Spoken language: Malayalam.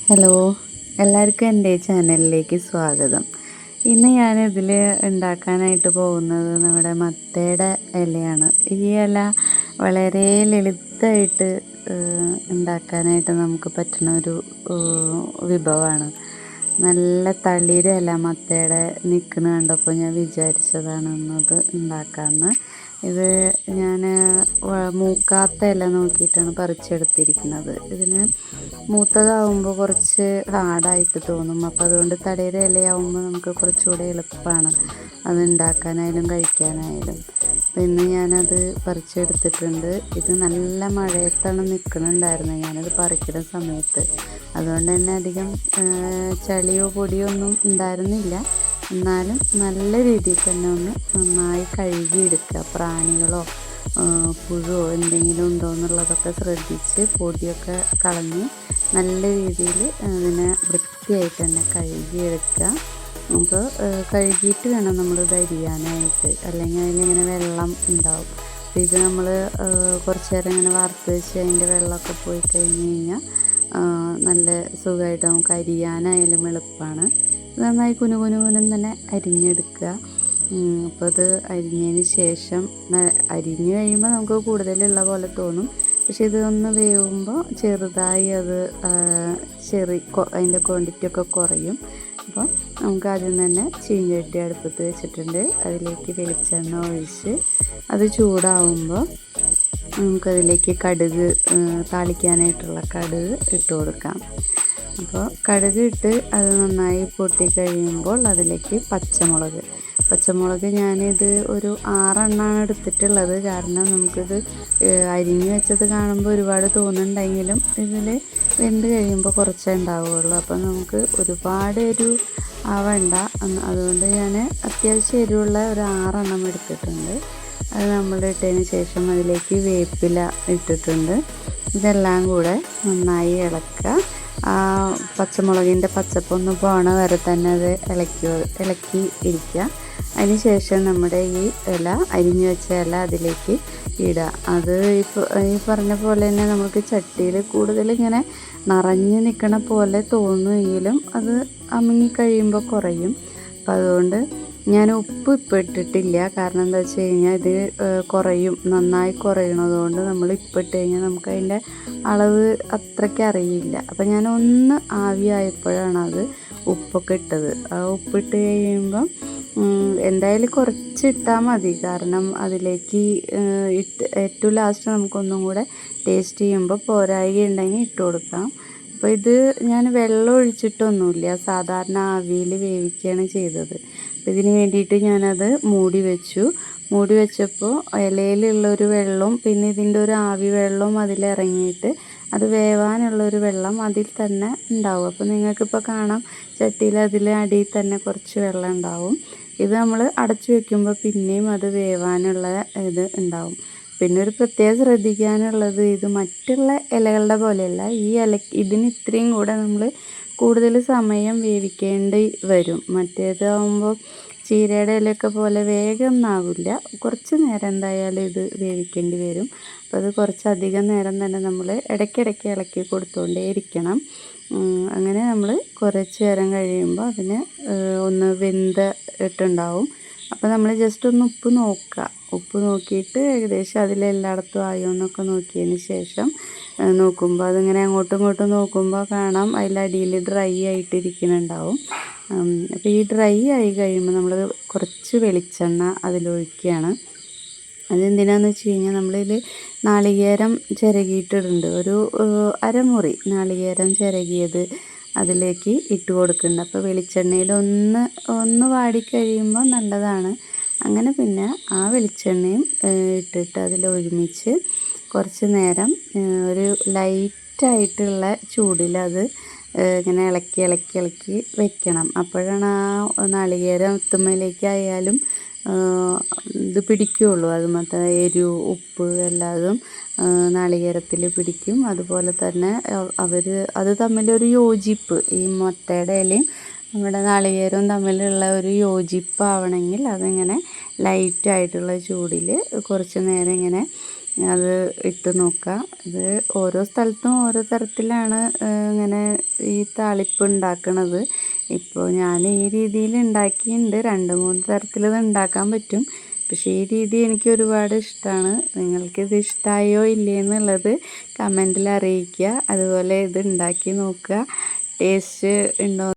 ഹലോ, എല്ലാവർക്കും എൻ്റെ ചാനലിലേക്ക് സ്വാഗതം. ഇന്ന് ഞാനിതിൽ ഉണ്ടാക്കാനായിട്ട് പോകുന്നത് നമ്മുടെ മത്തയുടെ ഇലയാണ്. ഈ ഇല വളരെ ലളിതമായിട്ട് ഉണ്ടാക്കാനായിട്ട് നമുക്ക് പറ്റുന്ന ഒരു വിഭവമാണ്. നല്ല തളിരില മത്തയുടെ നിൽക്കുന്ന കണ്ടപ്പോൾ ഞാൻ വിചാരിച്ചതാണ് ഇന്നത് ഉണ്ടാക്കാമെന്ന്. ഇത് ഞാൻ മൂക്കാത്ത ഇല നോക്കിയിട്ടാണ് പറിച്ചെടുത്തിരിക്കുന്നത്. ഇതിന് മൂത്തതാവുമ്പോൾ കുറച്ച് ഹാർഡായിട്ട് തോന്നും. അപ്പോൾ അതുകൊണ്ട് തളിര ഇലയാവുമ്പോൾ നമുക്ക് കുറച്ചുകൂടി എളുപ്പമാണ് അത് ഉണ്ടാക്കാനായാലും കഴിക്കാനായാലും. അപ്പോൾ ഇന്ന് ഞാനത് പറിച്ചെടുത്തിട്ടുണ്ട്. ഇത് നല്ല മഴയത്താണ് നിൽക്കുന്നുണ്ടായിരുന്നത് ഞാനത് പറിക്കുന്ന സമയത്ത്. അതുകൊണ്ട് തന്നെ അധികം ചളിയോ പൊടിയോ ഒന്നും ഉണ്ടായിരുന്നില്ല. എന്നാലും നല്ല രീതിയിൽ തന്നെ ഒന്ന് നന്നായി കഴുകിയെടുക്കുക. പ്രാണികളോ പുഴുവോ എന്തെങ്കിലും ഉണ്ടോ എന്നുള്ളതൊക്കെ ശ്രദ്ധിച്ച് പൊടിയൊക്കെ കളഞ്ഞ് നല്ല രീതിയിൽ അതിനെ വൃത്തിയായിട്ട് തന്നെ കഴുകിയെടുക്കുക. അപ്പോൾ കഴുകിയിട്ട് വേണം നമ്മളിത് അരിയാനായിട്ട്, അല്ലെങ്കിൽ അതിലിങ്ങനെ വെള്ളം ഉണ്ടാവും. അപ്പോൾ ഇത് നമ്മൾ കുറച്ച് നേരം ഇങ്ങനെ വറുത്ത് വെച്ച് അതിൻ്റെ വെള്ളമൊക്കെ പോയി കഴിഞ്ഞ് കഴിഞ്ഞാൽ നല്ല സുഖമായിട്ട് നമുക്ക് അരിയാനായാലും എളുപ്പമാണ്. നന്നായി കുനുകുനുകുനും തന്നെ അരിഞ്ഞെടുക്കുക. അപ്പോൾ അത് അരിഞ്ഞതിന് ശേഷം അരിഞ്ഞ് കഴിയുമ്പോൾ നമുക്ക് കൂടുതലുള്ള പോലെ തോന്നും. പക്ഷേ ഇതൊന്ന് വേവുമ്പോൾ ചെറുതായി അത് അതിൻ്റെ ക്വാണ്ടിറ്റി ഒക്കെ കുറയും. അപ്പോൾ നമുക്ക് ആദ്യം തന്നെ ചീഞ്ചട്ടി അടുപ്പത്ത് വെച്ചിട്ടുണ്ട്. അതിലേക്ക് വെളിച്ചെണ്ണ ഒഴിച്ച് അത് ചൂടാവുമ്പോൾ നമുക്കതിലേക്ക് കടുക്, താളിക്കാനായിട്ടുള്ള കടുക് ഇട്ട് കൊടുക്കാം. അപ്പോൾ കടുക് ഇട്ട് അത് നന്നായി പൊട്ടിക്കഴിയുമ്പോൾ അതിലേക്ക് പച്ചമുളക് ഞാനിത് ഒരു 6 എണ്ണമാണ് എടുത്തിട്ടുള്ളത്. കാരണം നമുക്കിത് അരിഞ്ഞ് വെച്ചത് കാണുമ്പോൾ ഒരുപാട് തോന്നുന്നുണ്ടെങ്കിലും ഇതിൽ വെന്ത് കഴിയുമ്പോൾ കുറച്ചേ ഉണ്ടാവുകയുള്ളൂ. അപ്പം നമുക്ക് ഒരുപാട് എരിവ് ആവണ്ട. അതുകൊണ്ട് ഞാൻ അത്യാവശ്യം എരിവുള്ള ഒരു 6 എണ്ണം എടുത്തിട്ടുണ്ട്. അത് നമ്മൾ ഇട്ടതിന് ശേഷം അതിലേക്ക് വേപ്പില ഇട്ടിട്ടുണ്ട്. ഇതെല്ലാം കൂടെ നന്നായി ഇളക്കുക. ആ പച്ചമുളകിൻ്റെ പച്ചപ്പൊന്ന് പോണ വരെ തന്നെ അത് ഇളക്കി ഇരിക്കുക. അതിന് ശേഷം നമ്മുടെ ഈ ഇല, അരിഞ്ഞു വെച്ച ഇല അതിലേക്ക് ഇടുക. അത് ഈ പറഞ്ഞ പോലെ തന്നെ നമുക്ക് ചട്ടിയിൽ കൂടുതൽ ഇങ്ങനെ നിറഞ്ഞ് നിൽക്കണ പോലെ തോന്നുമെങ്കിലും അത് അമുങ്ങി കഴിയുമ്പോൾ കുറയും. അപ്പം അതുകൊണ്ട് ഞാൻ ഉപ്പ് ഇപ്പോൾ ഇട്ടിട്ടില്ല. കാരണം എന്താ വെച്ച് കഴിഞ്ഞാൽ ഇത് നന്നായി കുറയണതുകൊണ്ട് നമ്മൾ ഇപ്പം ഇട്ട് കഴിഞ്ഞാൽ നമുക്ക് അതിൻ്റെ അളവ് അത്രയ്ക്ക് അറിയില്ല. അപ്പം ഞാൻ ഒന്ന് ആവിയായപ്പോഴാണ് അത് ഉപ്പൊക്കെ ഇട്ടത്. ആ ഉപ്പിട്ട് കഴിയുമ്പം എന്തായാലും കുറച്ച് ഇട്ടാൽ മതി. കാരണം അതിലേക്ക് ഏറ്റവും ലാസ്റ്റ് നമുക്കൊന്നും കൂടെ ടേസ്റ്റ് ചെയ്യുമ്പോൾ പോരായ്ക ഉണ്ടെങ്കിൽ ഇട്ട് കൊടുക്കാം. അപ്പോൾ ഇത് ഞാൻ വെള്ളം ഒഴിച്ചിട്ടൊന്നുമില്ല, സാധാരണ ആവിയിൽ വേവിക്കുകയാണ് ചെയ്തത്. അപ്പോൾ ഇതിന് വേണ്ടിയിട്ട് ഞാനത് മൂടി വെച്ചപ്പോൾ ഇലയിലുള്ളൊരു വെള്ളവും പിന്നെ ഇതിൻ്റെ ഒരു ആവി വെള്ളവും അതിലിറങ്ങിയിട്ട് അത് വേവാനുള്ളൊരു വെള്ളം അതിൽ തന്നെ ഉണ്ടാവും. അപ്പോൾ നിങ്ങൾക്കിപ്പോൾ കാണാം ചട്ടിയിൽ അതിൽ അടിയിൽ തന്നെ കുറച്ച് വെള്ളം ഉണ്ടാവും. ഇത് നമ്മൾ അടച്ചു വെക്കുമ്പോൾ പിന്നെയും അത് വേവാനുള്ള ഇത് ഉണ്ടാവും. പിന്നെ ഒരു പ്രത്യേകം ശ്രദ്ധിക്കാനുള്ളത്, ഇത് മറ്റുള്ള ഇലകളുടെ പോലെയല്ല. ഇതിന് ഇത്രയും കൂടെ നമ്മൾ കൂടുതൽ സമയം വേവിക്കേണ്ടി വരും. മറ്റേതാകുമ്പോൾ ചീരയുടെ ഇലയൊക്കെ പോലെ വേഗം ഒന്നാവില്ല. കുറച്ച് നേരം എന്തായാലും ഇത് വേവിക്കേണ്ടി വരും. അപ്പോൾ അത് കുറച്ചധികം നേരം തന്നെ നമ്മൾ ഇടയ്ക്കിടയ്ക്ക് ഇളക്കി കൊടുത്തുകൊണ്ടേ ഇരിക്കണം. അങ്ങനെ നമ്മൾ കുറച്ച് നേരം കഴിയുമ്പോൾ അതിന് ഒന്ന് വെന്തിട്ടുണ്ടാവും. അപ്പോൾ നമ്മൾ ജസ്റ്റ് ഒന്ന് ഉപ്പ് നോക്കിയിട്ട് ഏകദേശം അതിലെല്ലായിടത്തും ആയോ എന്നൊക്കെ നോക്കിയതിന് ശേഷം നോക്കുമ്പോൾ അതിങ്ങനെ അങ്ങോട്ടും ഇങ്ങോട്ടും നോക്കുമ്പോൾ കാണാം അതിലടിയിൽ ഡ്രൈ ആയിട്ടിരിക്കുന്നുണ്ടാവും. അപ്പോൾ ഈ ഡ്രൈ ആയി കഴിയുമ്പോൾ നമ്മൾ കുറച്ച് വെളിച്ചെണ്ണ അതിലൊഴിക്കുകയാണ്. അതെന്തിനാന്ന് വെച്ച് കഴിഞ്ഞാൽ നമ്മളിതിൽ നാളികേരം ചിരകിയിട്ടിടുന്നുണ്ട്. ഒരു അരമുറി നാളികേരം ചിരകിയത് അതിലേക്ക് ഇട്ട് കൊടുക്കുന്നുണ്ട്. അപ്പോൾ വെളിച്ചെണ്ണയിൽ ഒന്ന് വാടിക്കഴിയുമ്പോൾ നല്ലതാണ്. അങ്ങനെ പിന്നെ ആ വെളിച്ചെണ്ണയും ഇട്ടിട്ട് അതിലൊരുമിച്ച് കുറച്ച് നേരം ഒരു ലൈറ്റായിട്ടുള്ള ചൂടിൽ അത് ഇങ്ങനെ ഇളക്കി വെക്കണം. അപ്പോഴാണ് ആ നാളികേരം എത്തുമ്പോഴേക്കായാലും ഇത് പിടിക്കുകയുള്ളൂ. അതുമാത്ര എരിവ്, ഉപ്പ് എല്ലാതും നാളികേരത്തിൽ പിടിക്കും. അതുപോലെ തന്നെ അത് തമ്മിലൊരു യോജിപ്പ്, ഈ മത്തയുടെ ഇലയും നമ്മുടെ നാളികേരവും തമ്മിലുള്ള ഒരു യോജിപ്പാവണമെങ്കിൽ അതിങ്ങനെ ലൈറ്റായിട്ടുള്ള ചൂടിൽ കുറച്ച് നേരം ഇങ്ങനെ അത് ഇട്ട് നോക്കുക. ഇത് ഓരോ സ്ഥലത്തും ഓരോ തരത്തിലാണ് ഇങ്ങനെ ഈ താളിപ്പ് ഉണ്ടാക്കണത്. ഇപ്പോൾ ഞാൻ ഈ രീതിയിൽ ഉണ്ടാക്കിയിട്ടുണ്ട്. 2-3 തരത്തിൽ ഇത് ഉണ്ടാക്കാൻ പറ്റും. പക്ഷേ ഈ രീതി എനിക്ക് ഒരുപാട് ഇഷ്ടമാണ്. നിങ്ങൾക്കിത് ഇഷ്ടമായോ ഇല്ലേ എന്നുള്ളത് കമൻറ്റിൽ അറിയിക്കുക. അതുപോലെ ഇത് ഉണ്ടാക്കി നോക്കുക, ടേസ്റ്റ് ഉണ്ടോ